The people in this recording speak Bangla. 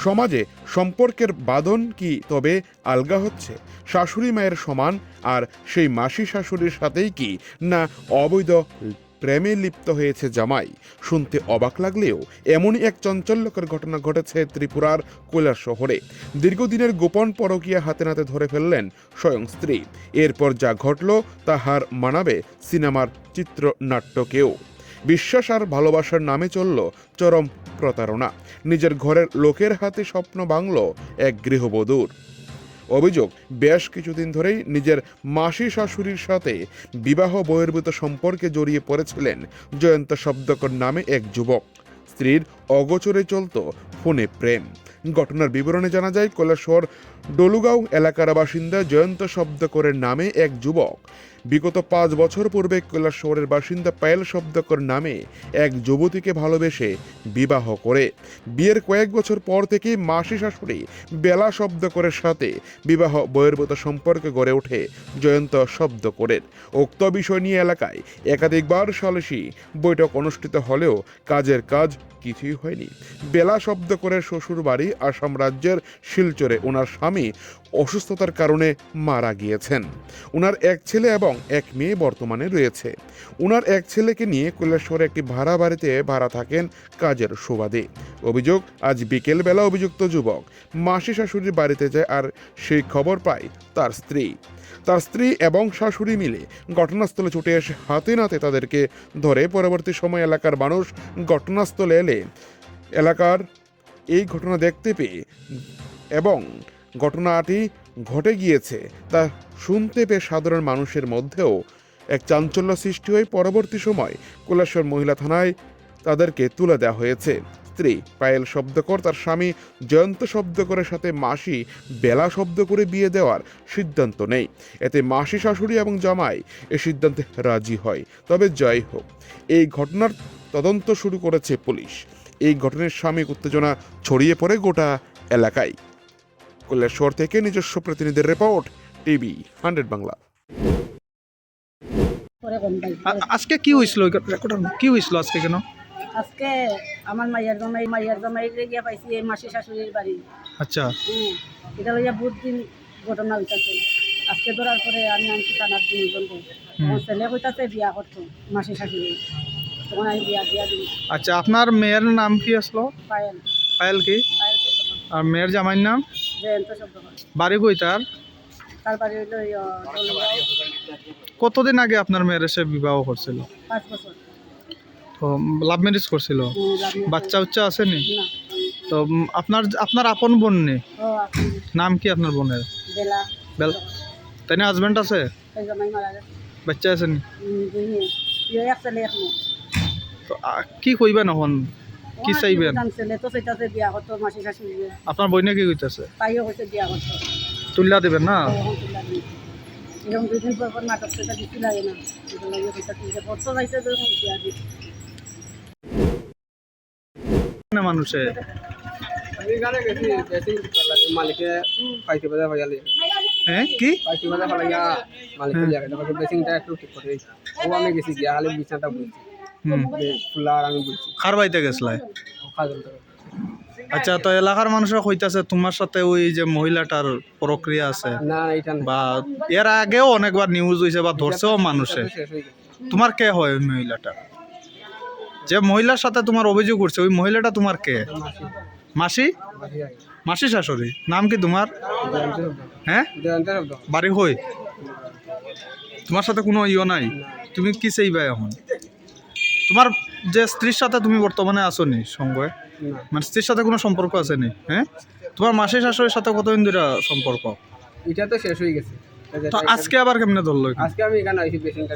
সমাজে সম্পর্কের বাঁধন কি তবে আলগা হচ্ছে? শাশুড়ি মায়ের সমান আর সেই মাসি শাশুড়ির সাথেই কি না অবৈধ প্রেমে লিপ্ত হয়েছে জামাই? শুনতে অবাক লাগলেও এমনই এক চাঞ্চল্যকর ঘটনা ঘটেছে ত্রিপুরার কৈলাসহরে। দীর্ঘদিনের গোপন পরকীয়া হাতে নাতে ধরে ফেললেন স্বয়ং স্ত্রী। এরপর যা ঘটল তা হার মানাবে সিনেমার চিত্রনাট্যকেও। বিশ্বাস আর ভালোবাসার নামে চলল চরম প্রতারণা। নিজের ঘরের লোকের হাতে স্বপ্ন ভাঙল এক গৃহবধূর। অভিযোগ, বেশ কিছুদিন ধরেই নিজের মাসি শাশুড়ির সাথে বিবাহ বহির্ভূত সম্পর্কে জড়িয়ে পড়েছিলেন জয়ন্ত শব্দকর নামে এক যুবক। স্ত্রীর অগোচরে চলত ফোনে প্রেম। ঘটনার বিবরণে জানা যায়, কৈলাসহর ডলুগাঁও এলাকার বাসিন্দা জয়ন্ত শব্দকরের নামে এক যুবক বিগত 5 বছর পূর্বে কৈলাসহরের বাসিন্দা পায়েল শব্দকর নামে এক যুবতীকে ভালোবেসে বিবাহ করে। বিয়ের কয়েক বছর পর থেকেই মাসি শাশুড়ি বেলা শব্দকরের সাথে বিবাহ বহির্ভূত সম্পর্ক গড়ে ওঠে জয়ন্ত শব্দকরের। উক্ত বিষয় নিয়ে এলাকায় একাধিকবার সালিশি বৈঠক অনুষ্ঠিত হলেও কাজের কাজ কিছুই হয়নি। বেলা শব্দকরের শ্বশুর বাড়ি আসাম রাজ্যের শিলচরে ওনার স্বামী অসুস্থতার কারণে মারা গিয়েছেন। ওনার এক ছেলে এবং এক মেয়ে বর্তমানে রয়েছে। ওনার এক ছেলেকে নিয়ে কৈলাসহরে একটি ভাড়া বাড়িতে ভাড়া থাকেন কাজের সুবাদে। অভিযোগ, আজ বিকেলবেলা অভিযুক্ত যুবক মাসি শাশুড়ির বাড়িতে যায় আর সেই খবর পায় তার স্ত্রী এবং শাশুড়ি মিলে ঘটনাস্থলে ছুটে এসে হাতে নাতে তাদেরকে ধরে। পরবর্তী সময় এলাকার মানুষ ঘটনাস্থলে এলে এলাকার এই ঘটনা দেখতে পেয়ে এবং ঘটনাটি ঘটে গিয়েছে তা শুনতে পেয়ে সাধারণ মানুষের মধ্যেও এক চাঞ্চল্য সৃষ্টি হয়ে পরবর্তী সময় কৈলাসহর মহিলা থানায় তাদেরকে তুলে দেওয়া হয়েছে। স্ত্রী পায়েল শব্দকর তার স্বামী জয়ন্ত শব্দকরের সাথে মাসি বেলা শব্দকরে বিয়ে দেওয়ার সিদ্ধান্ত নেয়। এতে মাসি শাশুড়ি এবং জামাই এ সিদ্ধান্তে রাজি হয়। তবে যাই হোক, এই ঘটনার তদন্ত শুরু করেছে পুলিশ। এই ঘটনার সাময়িক উত্তেজনা ছড়িয়ে পড়ে গোটা এলাকায়। কৈলাসহর থেকে নিজস্ব প্রতিনিধির রিপোর্ট, টিভি 100 বাংলা। আজকে কি হয়েছিল? কি হয়েছিল আজকে? কেন আজকে আমার মাইয়ার জামাই গিয়া পাইছি এই মাসি শাশুড়ির বাড়ি। আচ্ছা, এটা লইয়া বহুত দিন ঘটনা হইতাছে। আজকে ধরার পরে আমি আনছি থানার দিন বলবো আমার ছেলে হইতাছে বিয়া করতো মাসি শাশুড়ি, তখন আমি বিয়া দিই। আচ্ছা, আপনার মেয়ের নাম কি আসলো? পায়েল পায়েল কি? পায়েল শব্দ, আর মেয়ের জামাইয়ের নাম? জয়ন্ত শব্দ। বাড়ি কই তার? তার বাড়ি হইলো কতদিন আগে আপনার মেয়ের এসে বিবাহ করছিল? 5 বছর। তো লাভ ম্যারেজ করছিল? বাচ্চা উচ্চা আসেনি? না। তো আপনার আপন বোন নেই? ও আপনি নাম কি আপনার বোনের? বেলা তাই না? হাজব্যান্ড আছে? এই জামাই মারা গেছে। বাচ্চা আসেনি? দুই মেয়ে, এক ছেলে এক মেয়ে। তো কি কইবেন এখন? কি চাইবেন? ছেলে তো চাইতাছে বিয়া করতো মাসি শাশুড়ি। আপনার বইনে কি কইতাছে? তাইও হয়েছে বিয়া করতো। তুল্লা দেবেন না? এরকম 2 দিন পর নাটক সেটা দিতে লাগে না, এটা লাগে হইতা তিনটে পড়তো যাইতে যখন বিয়া দিই না মানুষে আমি গানে গেছি মালিকে পাইতে বাজা ভাইয়ালি হ্যাঁ কি পাইতে বাজা ভাইয়া মালিকের জায়গাটা বাকি বেসিংটা একটু ঠিক করে ও আমি গেছি গিয়া খালি বিছানাটা বলছি ফুলা আর আমি বলছি কার বাড়িতে গেছলাই? খাজল তো আচ্ছা, তো এলাকার মানুষরা কইতাছে তোমার সাথে ওই যে মহিলাটার প্রক্রিয়া আছে, না এটা না, বা এর আগেও অনেকবার নিউজ হয়েছে বা ধরছেও মানুষে। শেষ হয়ে গেছে। তোমার কে হয় ওই মহিলাটা? যে মহিলার সাথে তোমার অভিযোগ করছে ওই মহিলাটা তোমার কে? মাসি? মাসি শাশুড়ি? নাম কি তোমার? হ্যাঁ, বাড়ি হই? তোমার সাথে কোনো ইয়ে নাই? তুমি কি চাইবা এখন? তোমার যে স্ত্রীর সাথে তুমি বর্তমানে আছো নি সঙ্গে, মানে স্ত্রীর সাথে কোনো সম্পর্ক আছে নি? হ্যাঁ, তোমার মাসি শাশুড়ির সাথে কতদিন ধরে সম্পর্ক? এটা তো শেষ হয়ে গেছে। তো আজকে আবার কেমনে ধরলো? আজকে আমি এখানে আইছি বেসিংটা